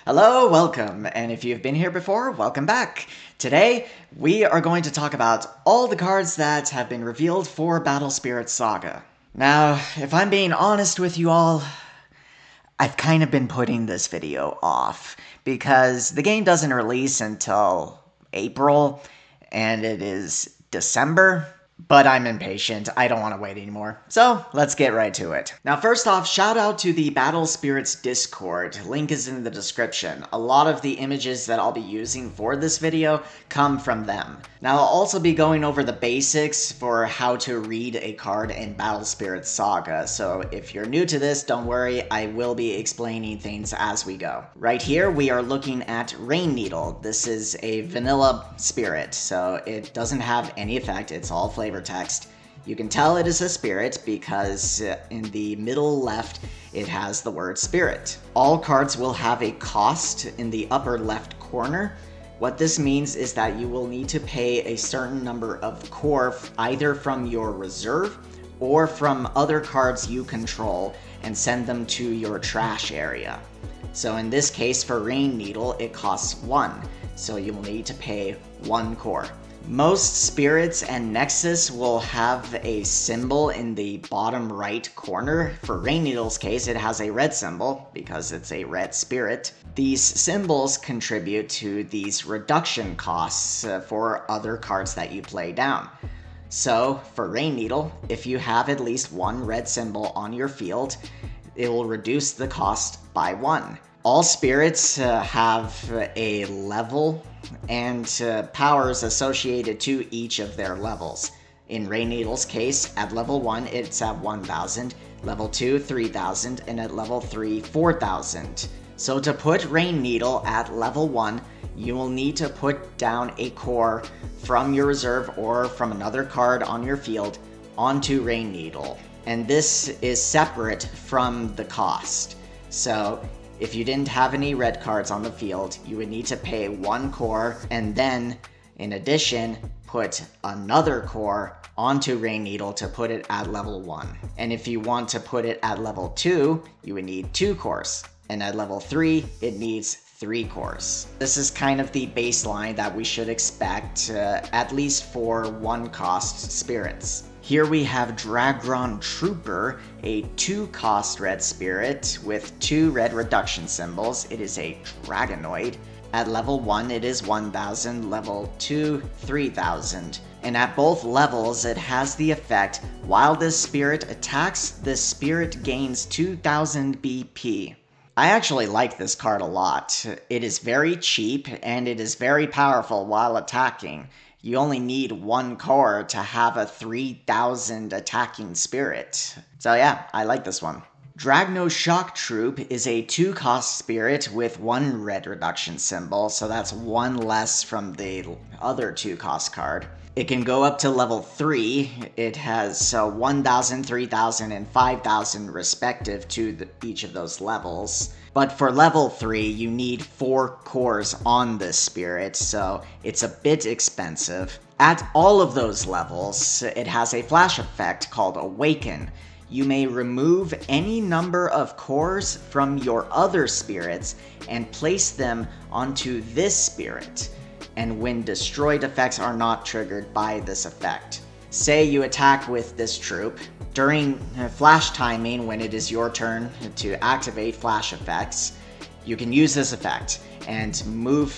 Hello, welcome, and if you've been here before, welcome back. Today, we are going to talk about all the cards that have been revealed for Battle Spirits Saga. Now, if I'm being honest with you all, I've kind of been putting this video off because the game doesn't release until April, and it is December. But I'm impatient. I don't want to wait anymore. So, let's get right to it. Now, first off, shout out to the Battle Spirits Discord. Link is in the description. A lot of the images that I'll be using for this video come from them. Now, I'll also be going over the basics for how to read a card in Battle Spirits Saga. So, if you're new to this, don't worry. I will be explaining things as we go. Right here, we are looking at Rain Needle. This is a vanilla spirit, so it doesn't have any effect. It's all flavor text. You can tell it is a spirit because in the middle left it has the word spirit. All cards will have a cost in the upper left corner. What this means is that you will need to pay a certain number of core either from your reserve or from other cards you control and send them to your trash area. So in this case for Rain Needle it costs 1, so you will need to pay 1 core. Most spirits and nexus will have a symbol in the bottom right corner. For Rain Needle's case, it has a red symbol because it's a red spirit. These symbols contribute to these reduction costs for other cards that you play down. So, for Rain Needle, if you have at least 1 red symbol on your field, it will reduce the cost by 1. All spirits have a level and powers associated to each of their levels. In Rain Needle's case, at level 1 it's at 1000, level 2 3000, and at level 3 4000. So to put Rain Needle at level 1, you will need to put down a core from your reserve or from another card on your field onto Rain Needle. And this is separate from the cost. So if you didn't have any red cards on the field, you would need to pay 1 core and then, in addition, put another core onto Rain Needle to put it at level 1. And if you want to put it at level 2, you would need 2 cores. And at level 3, it needs 3 cores. This is kind of the baseline that we should expect, at least for 1-cost spirits. Here we have Dragron Trooper, a 2-cost red spirit with 2 red reduction symbols. It is a Dragonoid. At level 1 it is 1000, level 2 3000. And at both levels it has the effect, while this spirit attacks, this spirit gains 2000 BP. I actually like this card a lot. It is very cheap and it is very powerful while attacking. You only need 1 core to have a 3000 attacking spirit. So yeah, I like this one. Dragno Shock Troop is a 2-cost spirit with 1 red reduction symbol, so that's 1 less from the other 2-cost card. It can go up to level 3. It has 1000, 3000, and 5000 respective to each of those levels. But for level 3, you need 4 cores on this spirit, so it's a bit expensive. At all of those levels, it has a flash effect called Awaken. You may remove any number of cores from your other spirits and place them onto this spirit. And when destroyed effects are not triggered by this effect. Say you attack with this troop. During flash timing, when it is your turn to activate flash effects, you can use this effect and move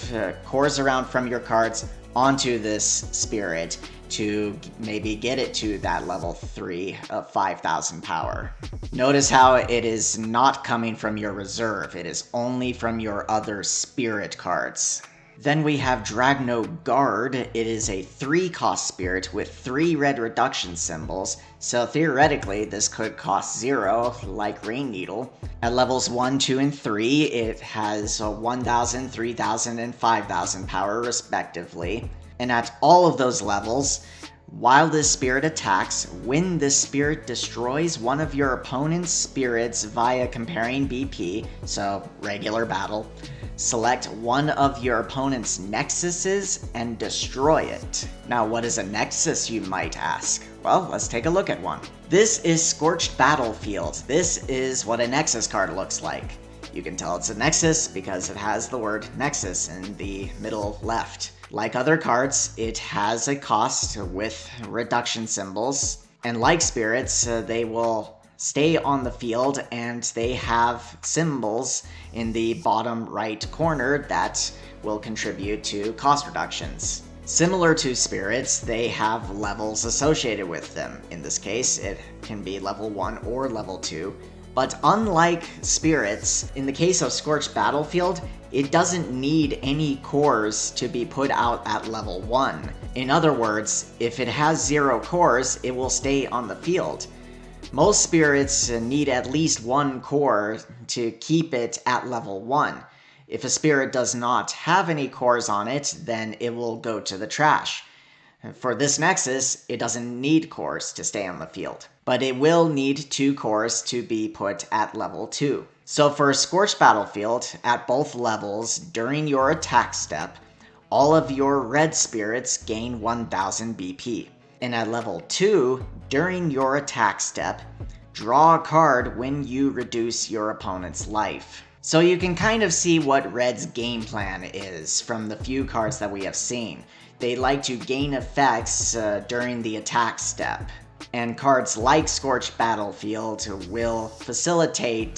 cores around from your cards onto this spirit to maybe get it to that level 3 of 5000 power. Notice how it is not coming from your reserve, it is only from your other spirit cards. Then we have Dragno Guard. It is a 3-cost spirit with 3 red reduction symbols, so theoretically this could cost 0, like Rain Needle. At levels 1, 2, and 3, it has 1000, 3000, and 5000 power respectively. And at all of those levels, while this spirit attacks, when this spirit destroys one of your opponent's spirits via comparing BP, so regular battle, select one of your opponent's nexuses and destroy it. Now, what is a nexus, you might ask? Well, let's take a look at one. This is Scorched Battlefield. This is what a nexus card looks like. You can tell it's a nexus because it has the word nexus in the middle left. Like other cards, it has a cost with reduction symbols, and like spirits, they will stay on the field and they have symbols in the bottom right corner that will contribute to cost reductions. Similar to spirits, they have levels associated with them. In this case, it can be level 1 or level 2. But unlike spirits, in the case of Scorched Battlefield, it doesn't need any cores to be put out at level 1. In other words, if it has 0 cores, it will stay on the field. Most spirits need at least 1 core to keep it at level 1. If a spirit does not have any cores on it, then it will go to the trash. For this nexus, it doesn't need cores to stay on the field, but it will need 2 cores to be put at level 2. So for Scorched Battlefield, at both levels, during your attack step, all of your red spirits gain 1000 BP. And at level 2, during your attack step, draw a card when you reduce your opponent's life. So you can kind of see what Red's game plan is from the few cards that we have seen. They like to gain effects during the attack step. And cards like Scorched Battlefield will facilitate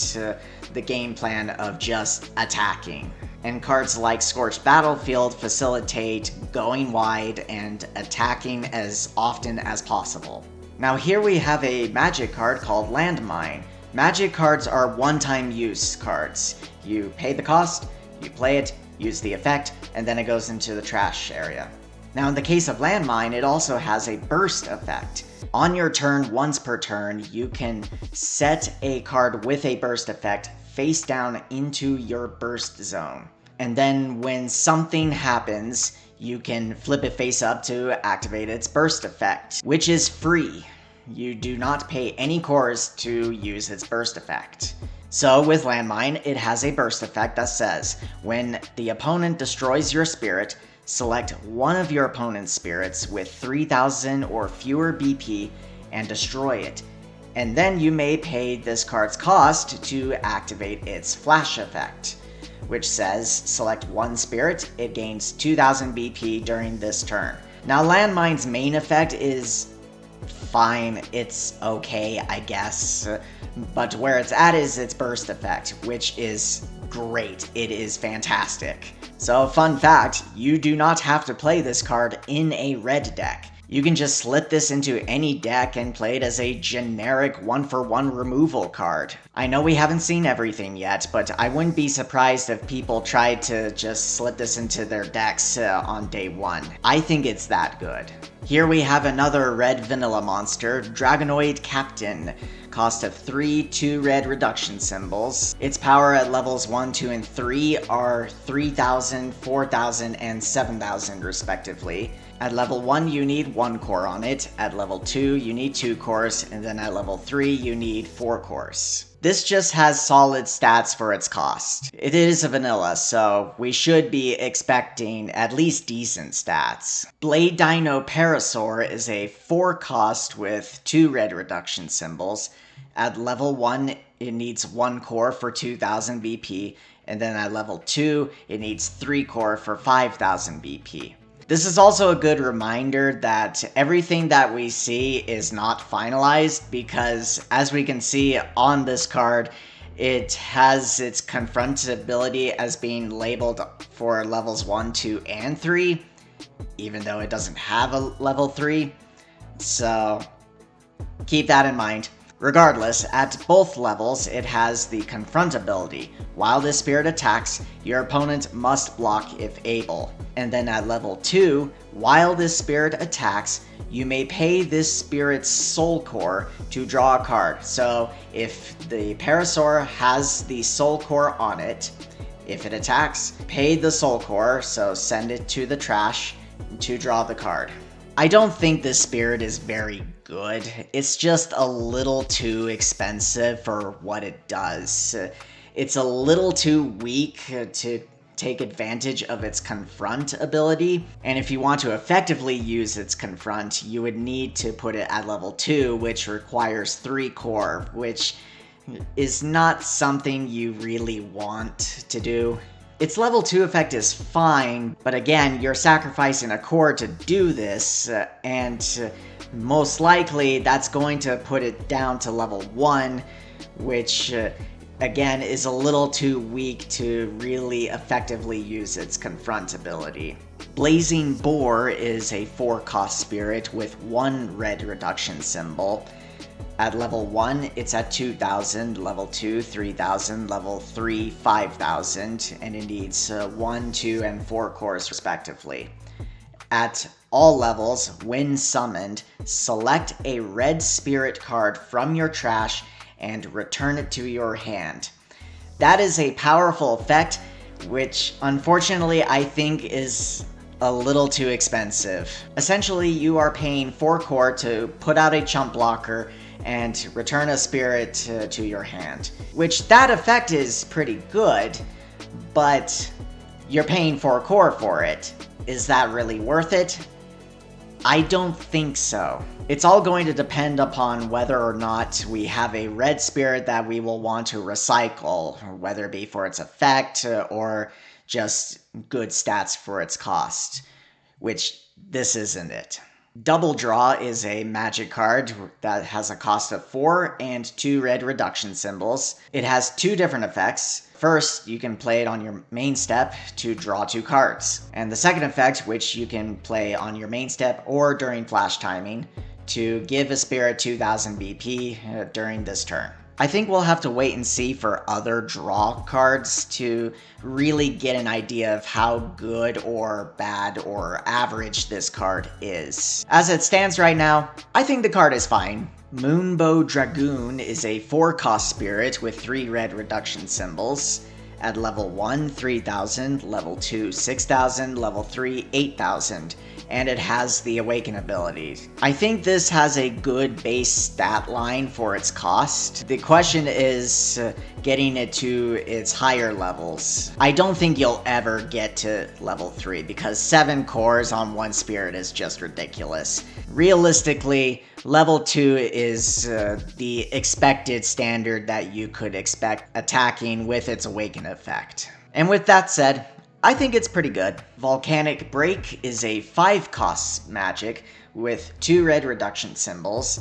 the game plan of just attacking. And cards like Scorched Battlefield facilitate going wide and attacking as often as possible. Now here we have a magic card called Landmine. Magic cards are one-time use cards. You pay the cost, you play it, use the effect, and then it goes into the trash area. Now in the case of Landmine, it also has a burst effect. On your turn, once per turn, you can set a card with a burst effect face down into your burst zone. And then when something happens, you can flip it face up to activate its burst effect, which is free. You do not pay any cores to use its burst effect. So with Landmine, it has a burst effect that says, when the opponent destroys your spirit, select one of your opponent's spirits with 3000 or fewer BP and destroy it. And then you may pay this card's cost to activate its flash effect, which says, select one spirit, it gains 2000 BP during this turn. Now Landmine's main effect is fine, it's okay, I guess, but where it's at is its burst effect, which is great. It is fantastic. So fun fact, you do not have to play this card in a red deck. You can just slip this into any deck and play it as a generic 1-for-1 removal card. I know we haven't seen everything yet, but I wouldn't be surprised if people tried to just slip this into their decks on day 1. I think it's that good. Here we have another red vanilla monster, Dragonoid Captain. Cost of 3 2-red reduction symbols. Its power at levels 1, 2, and 3 are 3000, 4000, and 7000 respectively. At level 1 you need 1 core on it, at level 2 you need 2 cores, and then at level 3 you need 4 cores. This just has solid stats for its cost. It is a vanilla, so we should be expecting at least decent stats. Blade Dino Parasaur is a 4 cost with 2 red reduction symbols. At level 1 it needs 1 core for 2000 BP, and then at level 2 it needs 3 core for 5000 BP. This is also a good reminder that everything that we see is not finalized, because as we can see on this card, it has its confront ability as being labeled for levels 1, 2, and 3, even though it doesn't have a level 3, so keep that in mind. Regardless, at both levels, it has the Confront ability. While this spirit attacks, your opponent must block if able. And then at level 2, while this spirit attacks, you may pay this spirit's soul core to draw a card. So if the Parasaur has the soul core on it, if it attacks, pay the soul core, so send it to the trash to draw the card. I don't think this spirit is very good. It's just a little too expensive for what it does. It's a little too weak to take advantage of its Confront ability, and if you want to effectively use its Confront, you would need to put it at level 2, which requires 3 core, which is not something you really want to do. Its level 2 effect is fine, but again, you're sacrificing a core to do this, and most likely that's going to put it down to level 1, which again is a little too weak to really effectively use its confront ability. Blazing Boar is a 4-cost spirit with 1 red reduction symbol. At level 1, it's at 2,000, level 2, 3,000, level 3, 5,000, and it needs 1, 2, and 4 cores respectively. At all levels, when summoned, select a red spirit card from your trash and return it to your hand. That is a powerful effect, which unfortunately I think is a little too expensive. Essentially, you are paying 4 core to put out a chump blocker and return a spirit to your hand. Which, that effect is pretty good, but you're paying 4 core for it. Is that really worth it? I don't think so. It's all going to depend upon whether or not we have a red spirit that we will want to recycle, whether it be for its effect or just good stats for its cost, which this isn't it. Double Draw is a magic card that has a cost of 4 and 2 red reduction symbols. It has 2 different effects. First, you can play it on your main step to draw 2 cards. And the second effect, which you can play on your main step or during flash timing, to give a spirit 2000 BP during this turn. I think we'll have to wait and see for other draw cards to really get an idea of how good or bad or average this card is. As it stands right now, I think the card is fine. Moonbow Dragoon is a 4-cost spirit with 3 red reduction symbols. At level 1, 3,000, level 2, 6,000, level 3, 8,000, and it has the Awaken ability. I think this has a good base stat line for its cost. The question is getting it to its higher levels. I don't think you'll ever get to level 3 because 7 cores on 1 spirit is just ridiculous. Realistically, level 2 is the expected standard that you could expect attacking with its Awaken effect. And with that said, I think it's pretty good. Volcanic Break is a 5-cost magic with 2 red reduction symbols.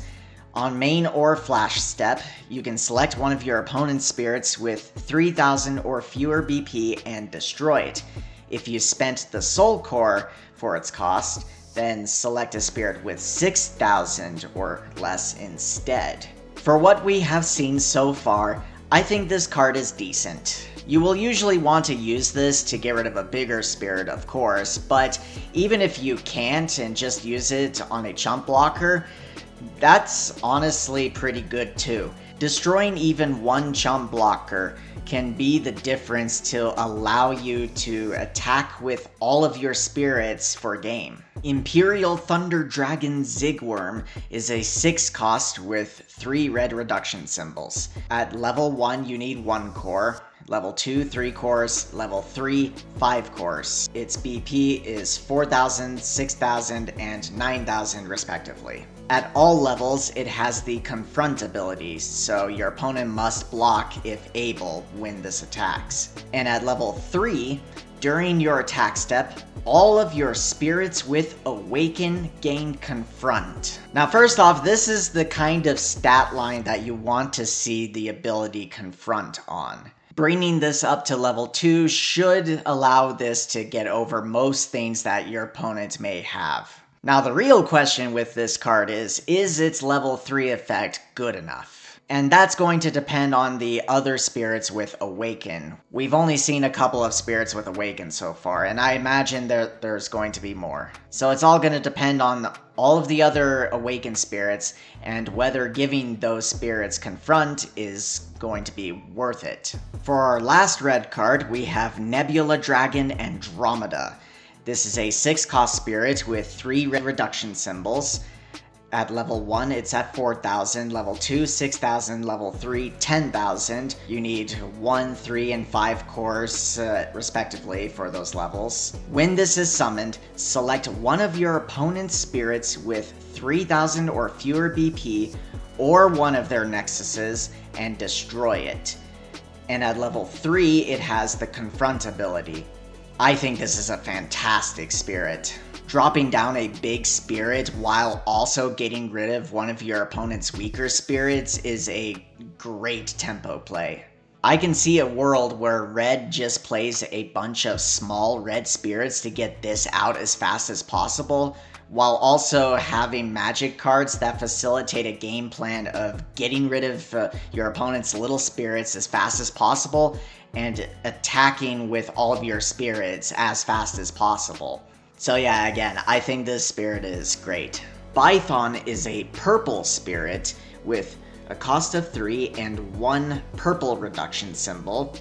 On main or flash step, you can select one of your opponent's spirits with 3,000 or fewer BP and destroy it. If you spent the soul core for its cost, then select a spirit with 6,000 or less instead. For what we have seen so far, I think this card is decent. You will usually want to use this to get rid of a bigger spirit, of course, but even if you can't and just use it on a chump blocker, that's honestly pretty good too. Destroying even 1 chump blocker can be the difference to allow you to attack with all of your spirits for game. Imperial Thunder Dragon Zigworm is a 6-cost with 3 red reduction symbols. At level 1, you need 1 core. Level 2, 3 cores. Level 3, 5 cores. Its BP is 4,000, 6,000, and 9,000 respectively. At all levels, it has the Confront ability, so your opponent must block if able when this attacks. And at level 3, during your attack step, all of your spirits with Awaken gain Confront. Now first off, this is the kind of stat line that you want to see the ability Confront on. Bringing this up to level 2 should allow this to get over most things that your opponent may have. Now the real question with this card is its level 3 effect good enough? And that's going to depend on the other spirits with Awaken. We've only seen a couple of spirits with Awaken so far, and I imagine there's going to be more. So it's all going to depend on all of the other Awaken spirits and whether giving those spirits Confront is going to be worth it. For our last red card, we have Nebula Dragon Andromeda. This is a 6-cost spirit with 3 red reduction symbols. At level 1, it's at 4,000, level 2, 6,000, level 3, 10,000. You need 1, 3, and 5 cores, respectively, for those levels. When this is summoned, select one of your opponent's spirits with 3,000 or fewer BP, or one of their nexuses and destroy it. And at level 3, it has the Confront ability. I think this is a fantastic spirit. Dropping down a big spirit while also getting rid of one of your opponent's weaker spirits is a great tempo play. I can see a world where red just plays a bunch of small red spirits to get this out as fast as possible, while also having magic cards that facilitate a game plan of getting rid of your opponent's little spirits as fast as possible and attacking with all of your spirits as fast as possible. So yeah, again, I think this spirit is great. Bython is a purple spirit with a cost of 3 and 1 purple reduction symbol.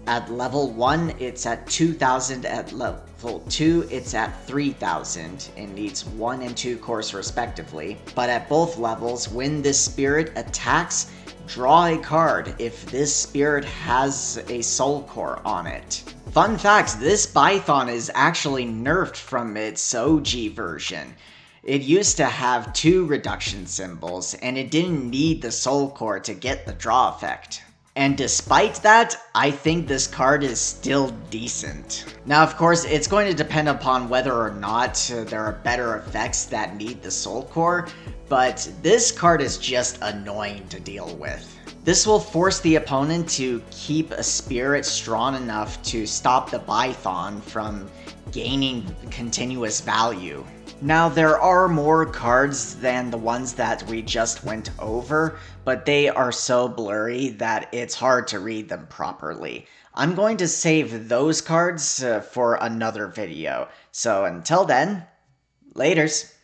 At level 1, it's at 2,000. At level 2, it's at 3,000. It needs 1 and 2 cores respectively. But at both levels, when this spirit attacks, draw a card if this spirit has a soul core on it. Fun fact, this Bython is actually nerfed from its OG version. It used to have 2 reduction symbols, and it didn't need the soul core to get the draw effect. And despite that, I think this card is still decent. Now, of course, it's going to depend upon whether or not there are better effects that need the soul core, but this card is just annoying to deal with. This will force the opponent to keep a spirit strong enough to stop the Bython from gaining continuous value. Now, there are more cards than the ones that we just went over, but they are so blurry that it's hard to read them properly. I'm going to save those cards for another video. So until then, laters.